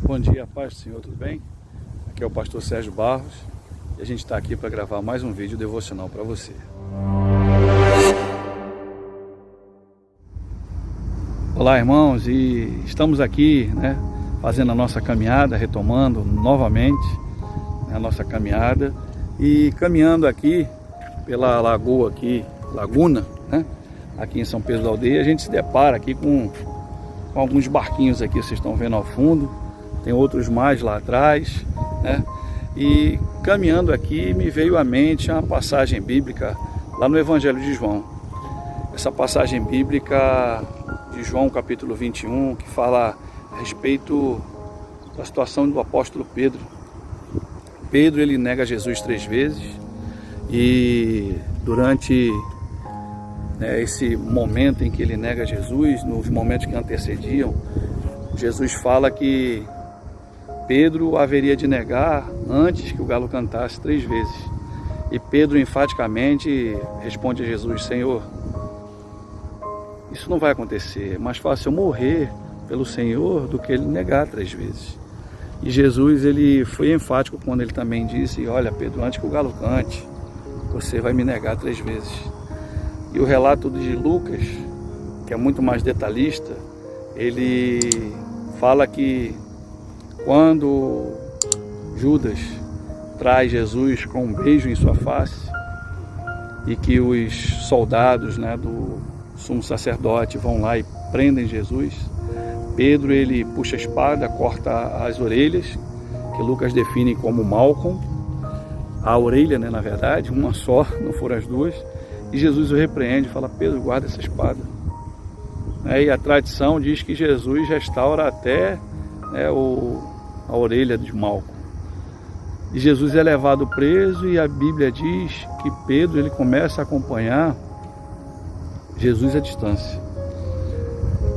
Bom dia, paz do Senhor, tudo bem? Aqui é o pastor Sérgio Barros e a gente está aqui para gravar mais um vídeo devocional para você. Olá, irmãos, e estamos aqui, fazendo a nossa caminhada, retomando novamente a nossa caminhada e caminhando aqui pela lagoa aqui, Laguna, aqui em São Pedro da Aldeia. A gente se depara aqui com alguns barquinhos aqui, vocês estão vendo ao fundo, tem outros mais lá atrás, e caminhando aqui me veio à mente uma passagem bíblica lá no Evangelho de João. Essa passagem bíblica de João capítulo 21, que fala a respeito da situação do apóstolo Pedro. Pedro, ele nega Jesus 3 vezes e durante esse momento em que ele nega Jesus, nos momentos que antecediam, Jesus fala que Pedro haveria de negar antes que o galo cantasse 3 vezes. E Pedro enfaticamente responde a Jesus: Senhor, isso não vai acontecer, é mais fácil eu morrer pelo Senhor do que ele negar 3 vezes. E Jesus, ele foi enfático quando ele também disse: olha, Pedro, antes que o galo cante, você vai me negar 3 vezes. E o relato de Lucas, que é muito mais detalhista, ele fala que quando Judas traz Jesus com um beijo em sua face e que os soldados do sumo sacerdote vão lá e prendem Jesus, Pedro, ele puxa a espada, corta as orelhas, que Lucas define como Malcolm, a orelha, na verdade, uma só, não foram as duas, e Jesus o repreende e fala: Pedro, guarda essa espada. E a tradição diz que Jesus restaura até a orelha de Malcolm. E Jesus é levado preso e a Bíblia diz que Pedro, ele começa a acompanhar Jesus à distância.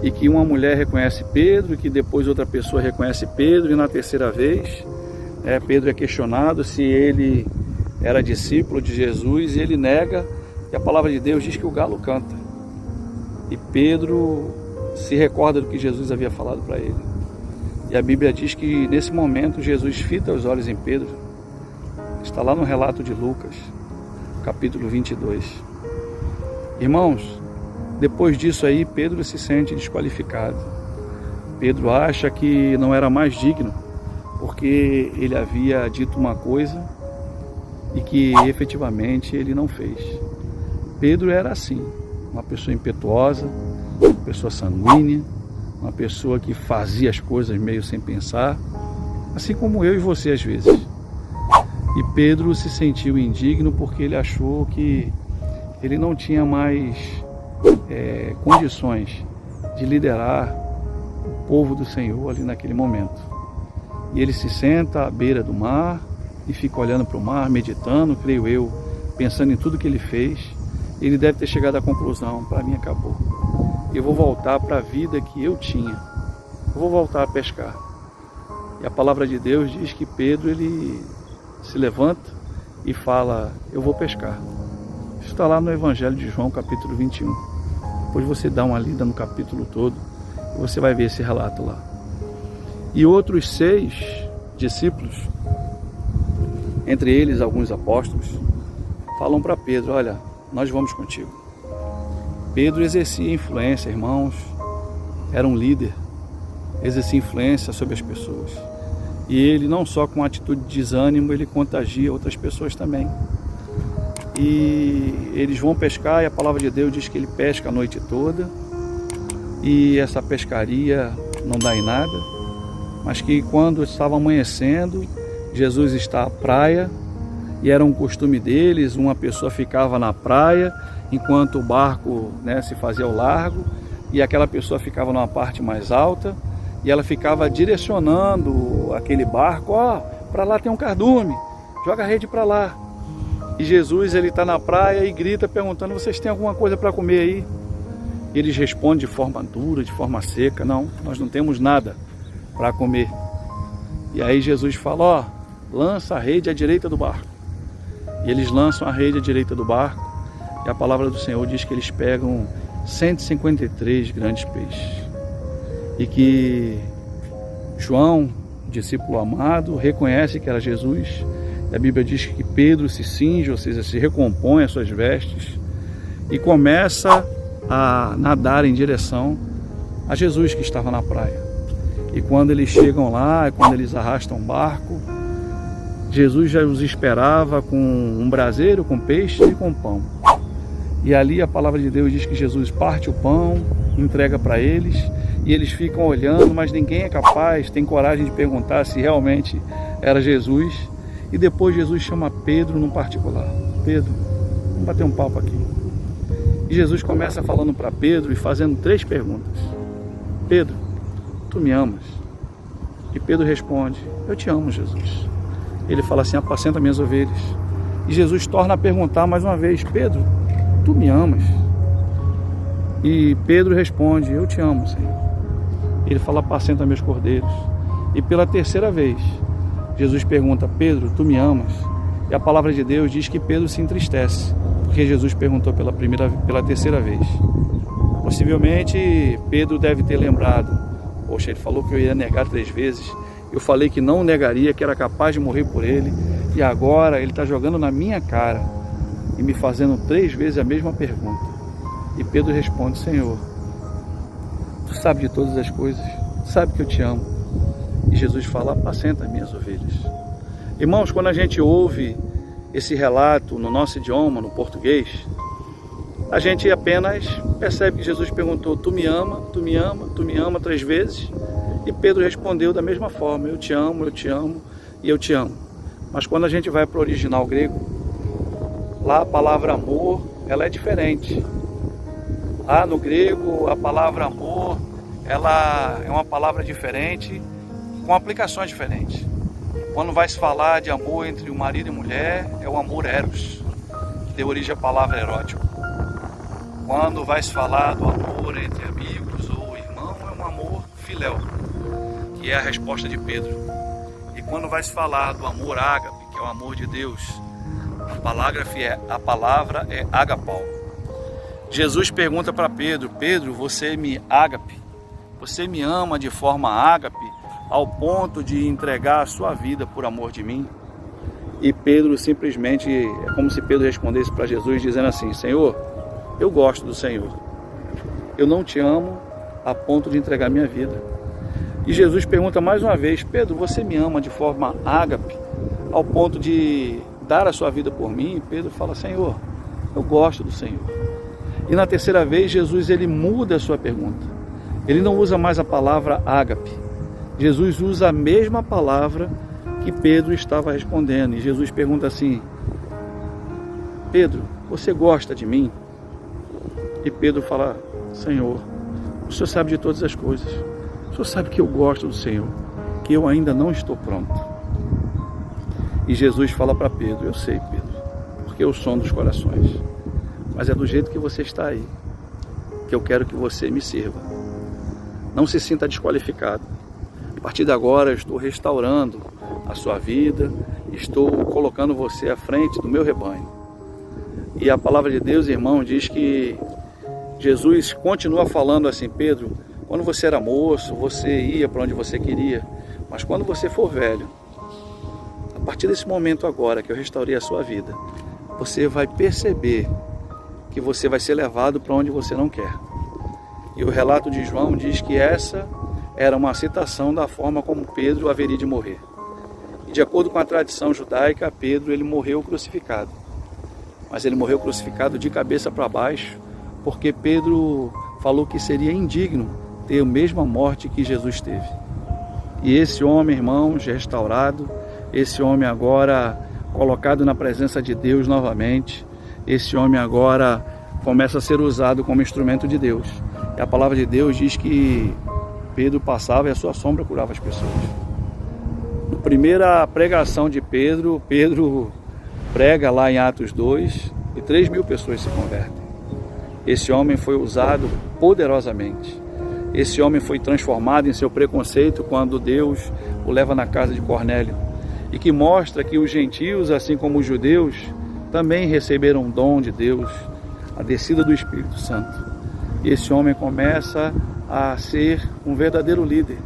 E que uma mulher reconhece Pedro, e que depois outra pessoa reconhece Pedro, e na terceira vez Pedro é questionado se ele era discípulo de Jesus, e ele nega, e a palavra de Deus diz que o galo canta. E Pedro se recorda do que Jesus havia falado para ele. E a Bíblia diz que nesse momento Jesus fita os olhos em Pedro. Está lá no relato de Lucas, capítulo 22. Irmãos, depois disso aí, Pedro se sente desqualificado. Pedro acha que não era mais digno, porque ele havia dito uma coisa e que efetivamente ele não fez. Pedro era assim, uma pessoa impetuosa, uma pessoa sanguínea, uma pessoa que fazia as coisas meio sem pensar, assim como eu e você às vezes. E Pedro se sentiu indigno porque ele achou que ele não tinha mais condições de liderar o povo do Senhor ali naquele momento. E ele se senta à beira do mar e fica olhando para o mar, meditando, creio eu, pensando em tudo que ele fez. Ele deve ter chegado à conclusão: para mim acabou. Eu vou voltar para a vida que eu tinha. Eu vou voltar a pescar. E a palavra de Deus diz que Pedro, ele se levanta e fala: eu vou pescar. Isso está lá no Evangelho de João, capítulo 21. Depois você dá uma lida no capítulo todo e você vai ver esse relato lá. E outros 6 discípulos, entre eles alguns apóstolos, falam para Pedro: olha, nós vamos contigo. Pedro exercia influência, irmãos, era um líder, exercia influência sobre as pessoas. E ele, não só com atitude de desânimo, ele contagia outras pessoas também. E eles vão pescar e a palavra de Deus diz que ele pesca a noite toda. E essa pescaria não dá em nada, mas que quando estava amanhecendo, Jesus está à praia, e era um costume deles, uma pessoa ficava na praia enquanto o barco se fazia ao largo, e aquela pessoa ficava numa parte mais alta, e ela ficava direcionando aquele barco: para lá tem um cardume, joga a rede para lá. E Jesus, ele está na praia e grita perguntando: vocês têm alguma coisa para comer aí? E eles respondem de forma dura, de forma seca: não, nós não temos nada para comer. E aí Jesus fala: lança a rede à direita do barco. E eles lançam a rede à direita do barco, e a palavra do Senhor diz que eles pegam 153 grandes peixes. E que João discípulo amado, reconhece que era Jesus. A Bíblia diz que Pedro se cinge, ou seja, se recompõe as suas vestes e começa a nadar em direção a Jesus que estava na praia. E quando eles chegam lá, quando eles arrastam o barco, Jesus já os esperava com um braseiro, com peixe e com pão. E ali a palavra de Deus diz que Jesus parte o pão, entrega para eles, e eles ficam olhando, mas ninguém é capaz, tem coragem de perguntar se realmente era Jesus. E depois Jesus chama Pedro num particular. Pedro, vamos bater um papo aqui. E Jesus começa falando para Pedro e fazendo 3 perguntas. Pedro, tu me amas? E Pedro responde, eu te amo, Jesus. Ele fala assim, apacenta minhas ovelhas. E Jesus torna a perguntar mais uma vez, Pedro, tu me amas? E Pedro responde, eu te amo, Senhor. Ele fala, apacenta meus cordeiros. E pela 3ª vez, Jesus pergunta, Pedro, tu me amas? E a palavra de Deus diz que Pedro se entristece, porque Jesus perguntou pela 3ª vez. Possivelmente Pedro deve ter lembrado, poxa, ele falou que eu ia negar 3 vezes, eu falei que não negaria, que era capaz de morrer por ele, e agora ele está jogando na minha cara e me fazendo 3 vezes a mesma pergunta. E Pedro responde, Senhor, tu sabe de todas as coisas, tu sabe que eu te amo. E Jesus fala, apacenta minhas ovelhas. Irmãos, quando a gente ouve esse relato no nosso idioma, no português, a gente apenas percebe que Jesus perguntou, tu me ama, tu me ama, tu me ama 3 vezes? E Pedro respondeu da mesma forma, eu te amo e eu te amo. Mas quando a gente vai para o original grego, lá a palavra amor, ela é diferente. Lá no grego, a palavra amor, ela é uma palavra diferente, com aplicações diferentes. Quando vai se falar de amor entre o marido e mulher, é o amor eros, que deu origem à palavra erótico. Quando vai se falar do amor entre amigos ou irmão, é um amor filéu, que é a resposta de Pedro. E quando vai se falar do amor ágape, que é o amor de Deus, a palavra é agapau. Jesus pergunta para Pedro, Pedro, você me ágape? Você me ama de forma ágape ao ponto de entregar a sua vida por amor de mim? E Pedro simplesmente, é como se Pedro respondesse para Jesus dizendo assim, Senhor, eu gosto do Senhor. Eu não te amo a ponto de entregar minha vida. E Jesus pergunta mais uma vez, Pedro, você me ama de forma ágape ao ponto de dar a sua vida por mim? E Pedro fala, Senhor, eu gosto do Senhor. E na 3ª vez, Jesus ele muda a sua pergunta. Ele não usa mais a palavra ágape. Jesus usa a mesma palavra que Pedro estava respondendo. E Jesus pergunta assim, Pedro, você gosta de mim? E Pedro fala, Senhor, o Senhor sabe de todas as coisas. O Senhor sabe que eu gosto do Senhor, que eu ainda não estou pronto. E Jesus fala para Pedro, eu sei, Pedro, porque eu sondo os corações. Mas é do jeito que você está aí, que eu quero que você me sirva. Não se sinta desqualificado. A partir de agora eu estou restaurando a sua vida, estou colocando você à frente do meu rebanho. E a palavra de Deus, irmão, diz que Jesus continua falando assim, Pedro, quando você era moço, você ia para onde você queria, mas quando você for velho, a partir desse momento agora que eu restaurei a sua vida, você vai perceber que você vai ser levado para onde você não quer. E o relato de João diz que essa era uma citação da forma como Pedro haveria de morrer. E de acordo com a tradição judaica, Pedro ele morreu crucificado. Mas ele morreu crucificado de cabeça para baixo, porque Pedro falou que seria indigno ter a mesma morte que Jesus teve. E esse homem, irmãos, restaurado, esse homem agora colocado na presença de Deus novamente, esse homem agora começa a ser usado como instrumento de Deus. E a palavra de Deus diz que Pedro passava e a sua sombra curava as pessoas. Na primeira pregação de Pedro, Pedro prega lá em Atos 2 e 3.000 pessoas se convertem. Esse homem foi usado poderosamente. Esse homem foi transformado em seu preconceito quando Deus o leva na casa de Cornélio. E que mostra que os gentios, assim como os judeus, também receberam o dom de Deus, a descida do Espírito Santo. E esse homem começa a ser um verdadeiro líder.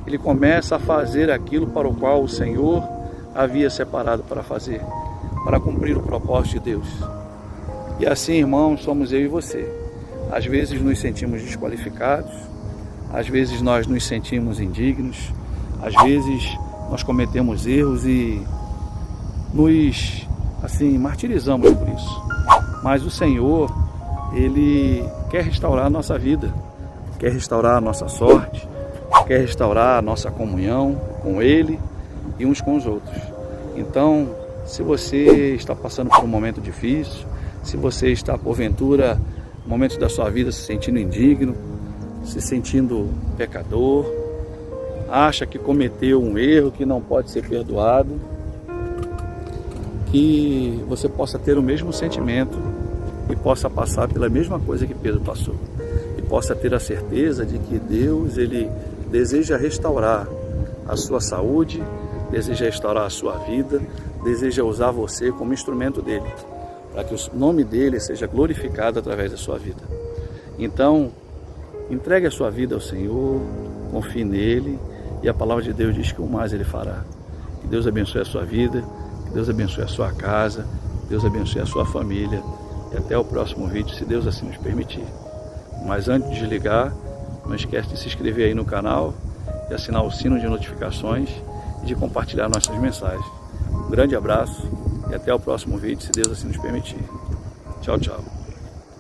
ele começa a fazer aquilo para o qual o Senhor havia separado para fazer, para cumprir o propósito de Deus. E assim, irmãos, somos eu e você. Às vezes nos sentimos desqualificados, às vezes nós nos sentimos indignos, às vezes nós cometemos erros e nos martirizamos por isso. Mas o Senhor, Ele quer restaurar a nossa vida, quer restaurar a nossa sorte, quer restaurar a nossa comunhão com Ele e uns com os outros. Então, se você está passando por um momento difícil, se você está, porventura, no momento da sua vida se sentindo indigno, se sentindo pecador, acha que cometeu um erro que não pode ser perdoado, que você possa ter o mesmo sentimento e possa passar pela mesma coisa que Pedro passou. E possa ter a certeza de que Deus, Ele deseja restaurar a sua saúde, deseja restaurar a sua vida, deseja usar você como instrumento dEle, para que o nome dEle seja glorificado através da sua vida. Então, entregue a sua vida ao Senhor, confie nele, e a palavra de Deus diz que o mais Ele fará. Que Deus abençoe a sua vida, que Deus abençoe a sua casa, que Deus abençoe a sua família, e até o próximo vídeo, se Deus assim nos permitir. Mas antes de desligar, não esquece de se inscrever aí no canal, de assinar o sino de notificações e de compartilhar nossas mensagens. Um grande abraço e até o próximo vídeo, se Deus assim nos permitir. Tchau, tchau.